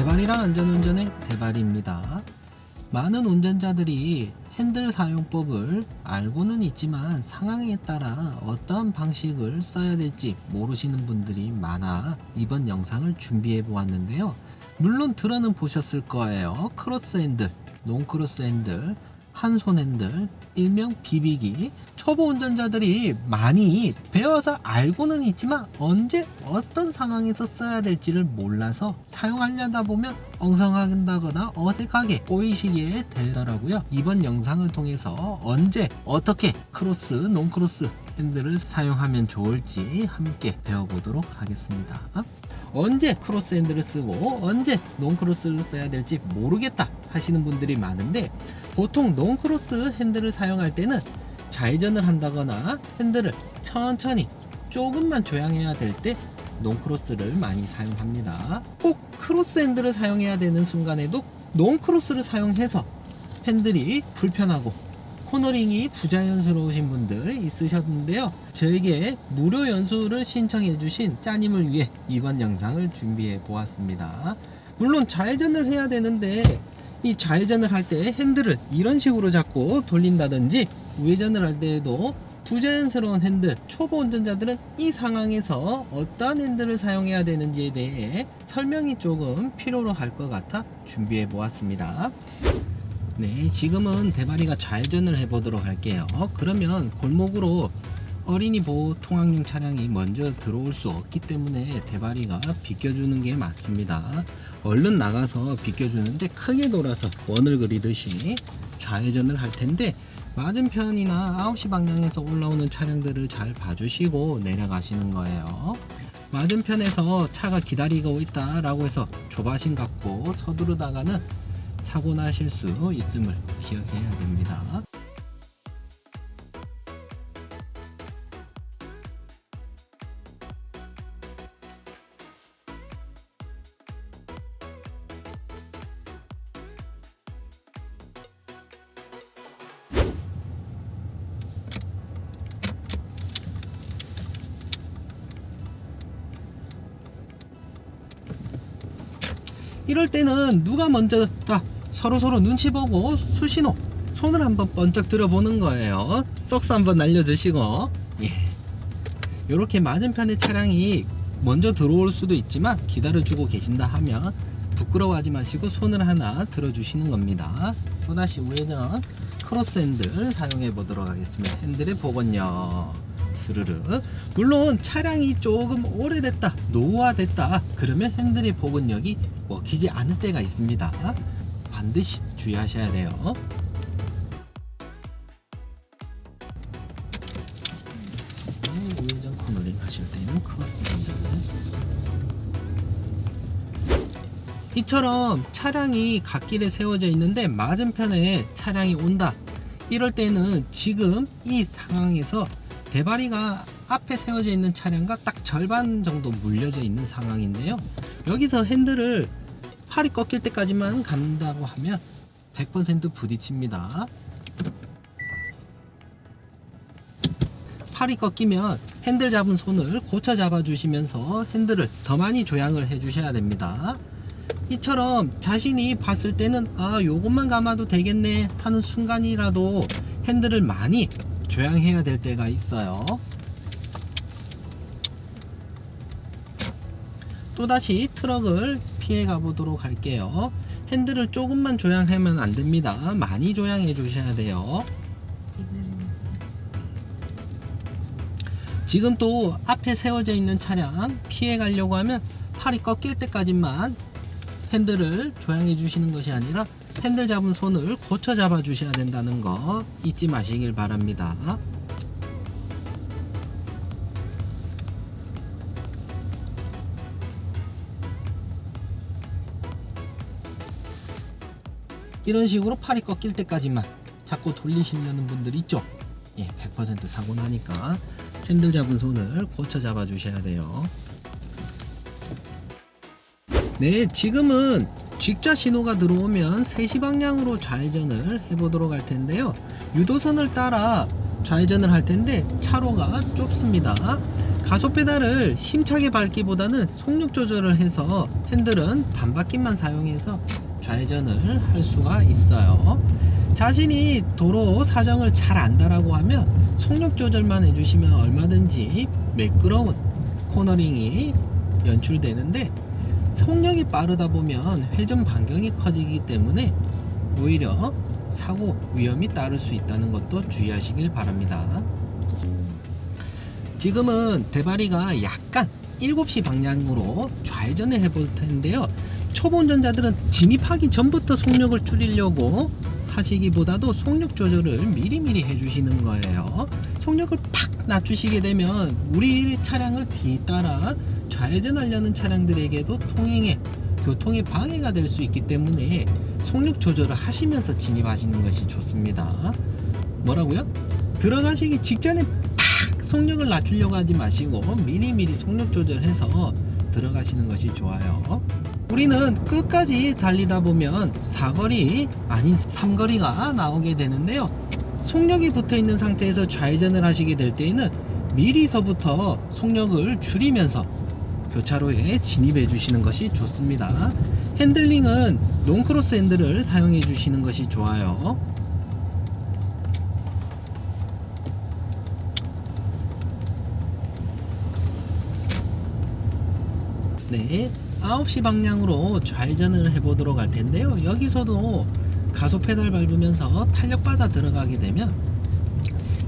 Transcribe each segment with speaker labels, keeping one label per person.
Speaker 1: 대발이랑 안전운전의 대발입니다. 많은 운전자들이 핸들 사용법을 알고는 있지만 상황에 따라 어떠한 방식을 써야 될지 모르시는 분들이 많아 이번 영상을 준비해 보았는데요. 물론 들어는 보셨을 거예요. 크로스 핸들, 논크로스 핸들, 한손 핸들, 일명 비비기. 초보 운전자들이 많이 배워서 알고는 있지만 언제 어떤 상황에서 써야 될지를 몰라서 사용하려다 보면 엉성하다거나 어색하게 보이시게 되더라고요. 이번 영상을 통해서 언제 어떻게 크로스, 논크로스 핸들을 사용하면 좋을지 함께 배워보도록 하겠습니다. 언제 크로스 핸들을 쓰고 언제 논크로스를 써야 될지 모르겠다 하시는 분들이 많은데, 보통 논크로스 핸들을 사용할 때는 좌회전을 한다거나 핸들을 천천히 조금만 조향해야 될 때 논크로스를 많이 사용합니다. 꼭 크로스 핸들을 사용해야 되는 순간에도 논크로스를 사용해서 핸들이 불편하고 코너링이 부자연스러우신 분들 있으셨는데요. 저에게 무료 연수를 신청해 주신 짜님을 위해 이번 영상을 준비해 보았습니다. 물론 좌회전을 해야 되는데 이 좌회전을 할 때 핸들을 이런 식으로 잡고 돌린다든지 우회전을 할 때에도 부자연스러운 핸들, 초보 운전자들은 이 상황에서 어떠한 핸들을 사용해야 되는지에 대해 설명이 조금 필요로 할 것 같아 준비해 보았습니다. 네, 지금은 대바리가 좌회전을 해보도록 할게요. 그러면 골목으로 어린이 보호 통학용 차량이 먼저 들어올 수 없기 때문에 대바리가 비껴주는 게 맞습니다. 얼른 나가서 비껴주는데 크게 돌아서 원을 그리듯이 좌회전을 할 텐데, 맞은편이나 9시 방향에서 올라오는 차량들을 잘 봐주시고 내려가시는 거예요. 맞은편에서 차가 기다리고 있다 라고 해서 조바심 갖고 서두르다가는 사고 나실 수 있음을 기억해야 됩니다. 이럴 때는 누가 먼저 서로 눈치 보고 수신호 손을 한번 번쩍 들어보는 거예요. 썩스 한번 날려주시고, 이렇게 맞은편의 차량이 먼저 들어올 수도 있지만 기다려주고 계신다 하면 부끄러워하지 마시고 손을 하나 들어주시는 겁니다. 또다시 우회전 크로스 핸들 사용해 보도록 하겠습니다. 핸들의 복원력 스르르. 물론 차량이 조금 오래됐다, 노후화됐다 그러면 핸들의 복원력이 먹히지 않을 때가 있습니다. 반드시 주의하셔야 돼요. 우회전 코너링 하실 때는 크로스 핸들. 이처럼 차량이 갓길에 세워져 있는데 맞은편에 차량이 온다, 이럴 때는 지금 이 상황에서 대바리가 앞에 세워져 있는 차량과 딱 절반 정도 물려져 있는 상황인데요. 여기서 핸들을 팔이 꺾일 때까지만 간다고 하면 100% 부딪힙니다. 팔이 꺾이면 핸들 잡은 손을 고쳐 잡아 주시면서 핸들을 더 많이 조향을 해 주셔야 됩니다. 이처럼 자신이 봤을 때는 요것만 감아도 되겠네 하는 순간이라도 핸들을 많이 조향해야 될 때가 있어요. 또다시 트럭을 피해 가보도록 할게요. 핸들을 조금만 조향하면 안 됩니다. 많이 조향해 주셔야 돼요. 지금 또 앞에 세워져 있는 차량 피해 가려고 하면 팔이 꺾일 때까지만 핸들을 조향해 주시는 것이 아니라 핸들 잡은 손을 고쳐 잡아 주셔야 된다는 거 잊지 마시길 바랍니다. 이런 식으로 팔이 꺾일 때까지만 자꾸 돌리시려는 분들 있죠. 100% 사고 나니까 핸들 잡은 손을 고쳐 잡아 주셔야 돼요. 네, 지금은 직자 신호가 들어오면 3시 방향으로 좌회전을 해보도록 할 텐데요. 유도선을 따라 좌회전을 할 텐데 차로가 좁습니다. 가속 페달을 힘차게 밟기보다는 속력 조절을 해서 핸들은 반바퀴만 사용해서 좌회전을 할 수가 있어요. 자신이 도로 사정을 잘 안다라고 하면 속력 조절만 해주시면 얼마든지 매끄러운 코너링이 연출되는데, 속력이 빠르다 보면 회전 반경이 커지기 때문에 오히려 사고 위험이 따를 수 있다는 것도 주의하시길 바랍니다. 지금은 대바리가 약간 7시 방향으로 좌회전을 해볼 텐데요. 초보 운전자들은 진입하기 전부터 속력을 줄이려고 하시기보다도 속력 조절을 미리미리 해주시는 거예요. 속력을 팍 낮추시게 되면 우리 차량을 뒤따라 좌회전하려는 차량들에게도 교통에 방해가 될 수 있기 때문에 속력 조절을 하시면서 진입하시는 것이 좋습니다. 뭐라고요? 들어가시기 직전에 팍 속력을 낮추려고 하지 마시고 미리미리 속력 조절해서 들어가시는 것이 좋아요. 우리는 끝까지 달리다 보면 사거리 아닌 삼거리가 나오게 되는데요. 속력이 붙어 있는 상태에서 좌회전을 하시게 될 때에는 미리서부터 속력을 줄이면서 교차로에 진입해 주시는 것이 좋습니다. 핸들링은 롱크로스 핸들을 사용해 주시는 것이 좋아요. 네, 9시 방향으로 좌회전을 해보도록 할 텐데요. 여기서도 가속 페달 밟으면서 탄력받아 들어가게 되면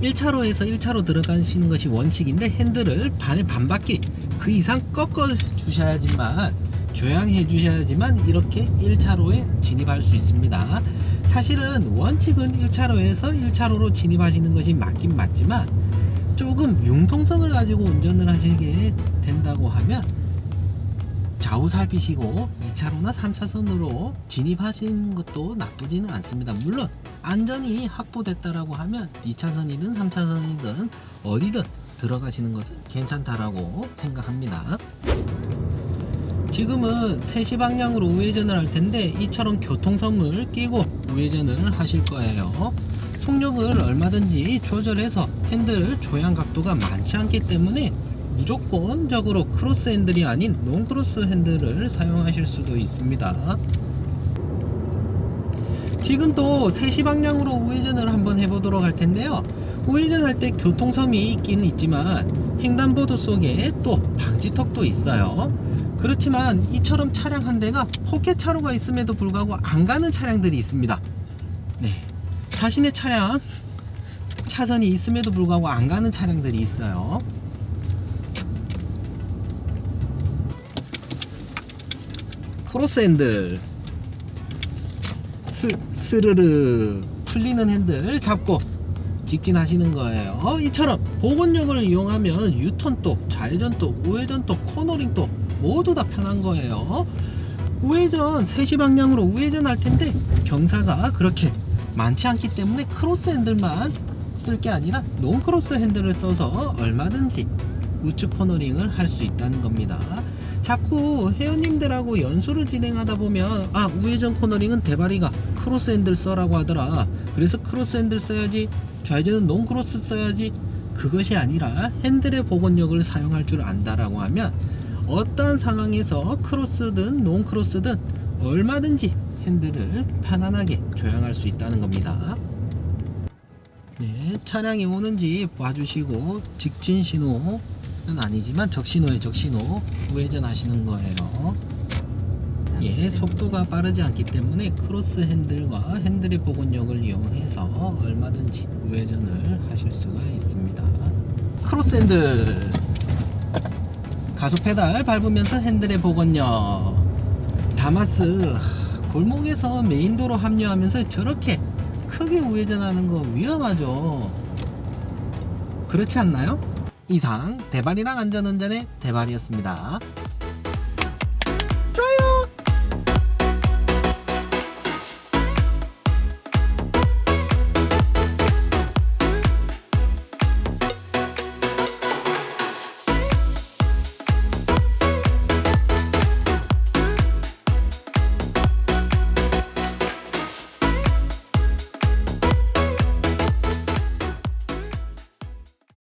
Speaker 1: 1차로에서 1차로 들어가시는 것이 원칙인데, 핸들을 반바퀴 그 이상 꺾어 주셔야지만, 조향해 주셔야지만 이렇게 1차로에 진입할 수 있습니다. 사실은 원칙은 1차로에서 1차로로 진입하시는 것이 맞긴 맞지만, 조금 융통성을 가지고 운전을 하시게 된다고 하면 좌우 살피시고 2차로나 3차선으로 진입하시는 것도 나쁘지는 않습니다. 물론 안전이 확보됐다라고 하면 2차선이든 3차선이든 어디든 들어가시는 것은 괜찮다라고 생각합니다. 지금은 3시 방향으로 우회전을 할 텐데, 이처럼 교통섬을 끼고 우회전을 하실 거예요. 속력을 얼마든지 조절해서 핸들 조향 각도가 많지 않기 때문에 무조건적으로 크로스 핸들이 아닌 논크로스 핸들을 사용하실 수도 있습니다. 지금 또 3시 방향으로 우회전을 한번 해보도록 할 텐데요. 우회전할 때 교통섬이 있긴 있지만 횡단보도 속에 또 방지턱도 있어요. 그렇지만 이처럼 차량 한 대가 포켓차로가 있음에도 불구하고 안 가는 차량들이 있습니다. 네, 자신의 차량 차선이 있음에도 불구하고 안 가는 차량들이 있어요. 크로스 핸들 스르르 풀리는 핸들 잡고 직진하시는 거예요. 이처럼 복원력을 이용하면 유턴도, 좌회전도, 우회전도, 코너링도 모두 다 편한 거예요. 우회전 3시 방향으로 우회전 할 텐데 경사가 그렇게 많지 않기 때문에 크로스 핸들만 쓸 게 아니라 논크로스 핸들을 써서 얼마든지 우측 코너링을 할 수 있다는 겁니다. 자꾸 회원님들하고 연수를 진행하다 보면, 우회전 코너링은 대바리가 크로스 핸들 써라고 하더라, 그래서 크로스 핸들 써야지, 좌회전은 논크로스 써야지, 그것이 아니라 핸들의 복원력을 사용할 줄 안다라고 하면 어떠한 상황에서 크로스든 논크로스든 얼마든지 핸들을 편안하게 조향할 수 있다는 겁니다. 네, 차량이 오는지 봐주시고 직진 신호는 아니지만 적신호에 적신호 우회전 하시는 거예요. 예, 속도가 빠르지 않기 때문에 크로스 핸들과 핸들의 복원력을 이용해서 얼마든지 우회전을 하실 수가 있습니다. 크로스 핸들, 가속 페달 밟으면서 핸들의 복원력. 다마스 골목에서 메인도로 합류하면서 저렇게 크게 우회전하는 거 위험하죠. 그렇지 않나요? 이상 대발이랑 안전운전의 대발이었습니다. 좋아요.